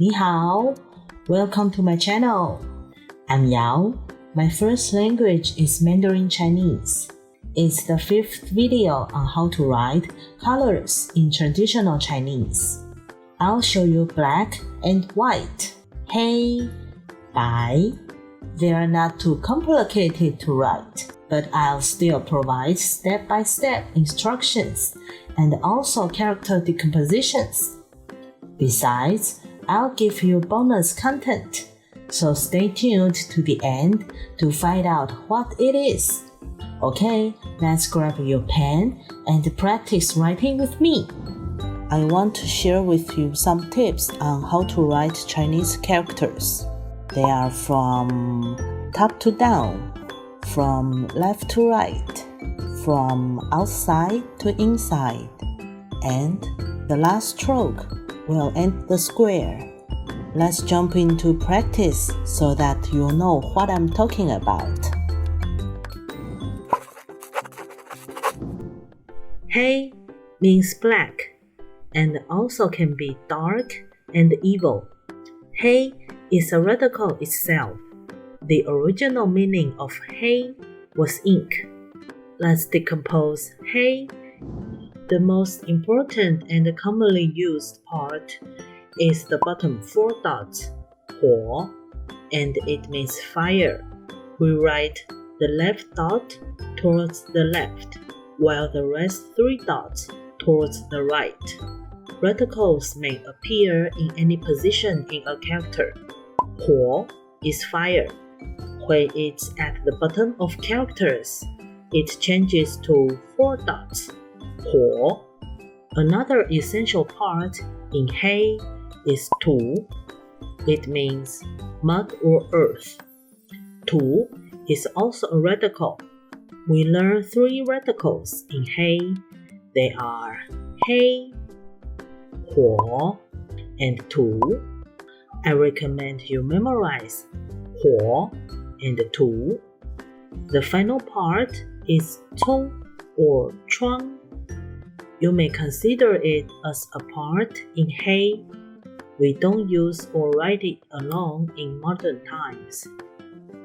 你好, welcome to my channel. I'm Yao. My first language is Mandarin Chinese. It's the 5th video on how to write colors in traditional Chinese. I'll show you black and white, 黑, 白. They are not too complicated to write, but I'll still provide step-by-step instructions and also character decompositions. Besides, I'll give you bonus content, so stay tuned to the end to find out what it is. Okay, let's grab your pen and practice writing with me. I want to share with you some tips on how to write Chinese characters. They are from top to down, from left to right, from outside to inside, and the last stroke will end the square. Let's jump into practice so that you'll know what I'm talking about. 黑 means black and also can be dark and evil. 黑 is a radical itself. The original meaning of 黑 was ink. Let's decompose 黑. The most important and commonly used part is the bottom 4 dots, 火, and it means fire. We write the left dot towards the left, while the rest 3 dots towards the right. Radicals may appear in any position in a character. 火 is fire. When it's at the bottom of characters, it changes to 4 dots. 火. Another essential part in 黑 is 土. It means mud or earth. 土 is also a radical. We learn 3 radicals in 黑. They are 黑, 火, and 土. I recommend you memorize 火 and 土. The final part is 冲 or 窗. You may consider it as a part in 黑. We don't use or write it alone in modern times.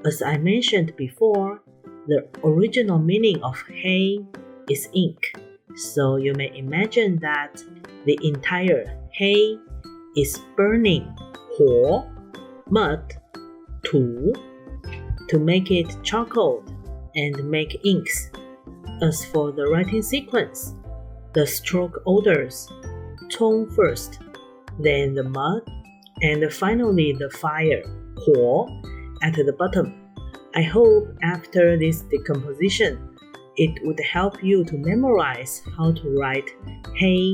As I mentioned before, the original meaning of 黑 is ink, so you may imagine that the entire 黑 is burning 火, mud, 土, to make it charcoal and make inks. As for the writing sequence, the stroke orders, 冲 first, then the mud, and finally the fire, 火, at the bottom. I hope after this decomposition, it would help you to memorize how to write 黑.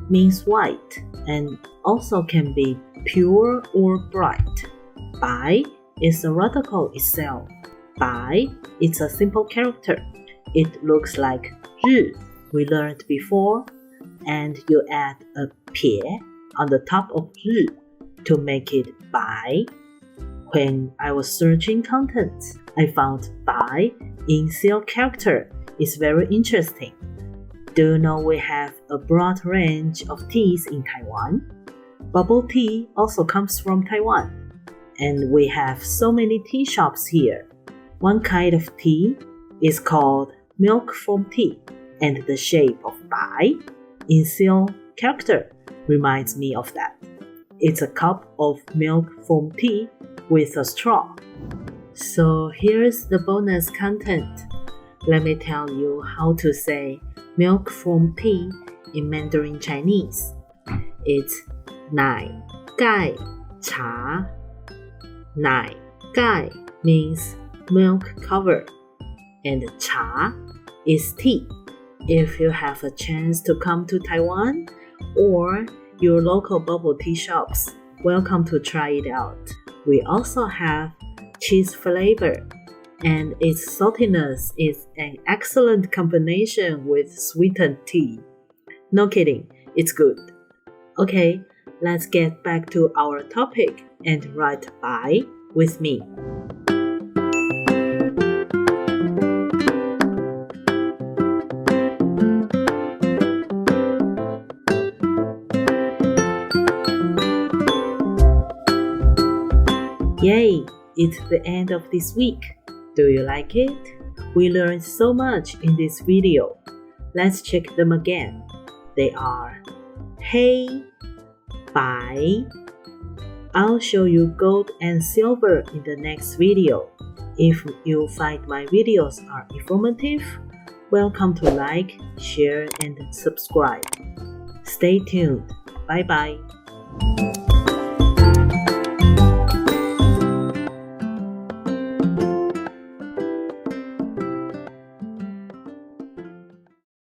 Means white and also can be pure or bright. 白 is a radical itself. 白 is a simple character. It looks like 日 we learned before, and you add a 撇 on the top of 日 to make it 白. When I was searching content, I found 白 in seal character is very interesting. Do you know we have a broad range of teas in Taiwan? Bubble tea also comes from Taiwan, and we have so many tea shops here. One kind of tea is called milk foam tea, and the shape of 白 in seal character reminds me of that. It's a cup of milk foam tea with a straw. So here's the bonus content. Let me tell you how to say milk foam tea in Mandarin Chinese. It's 奶盖茶，奶 Gai means milk cover, and cha is tea. If you have a chance to come to Taiwan or your local bubble tea shops, welcome to try it out. We also have cheese flavor, and its saltiness is an excellent combination with sweetened tea. No kidding, it's good. Okay, let's get back to our topic and write bye with me. Yay! It's the end of this week. Do you like it? We learned so much in this video. Let's check them again. They are Hey, Bye. I'll show you gold and silver in the next video. If you find my videos are informative, welcome to like, share, and subscribe. Stay tuned. Bye bye.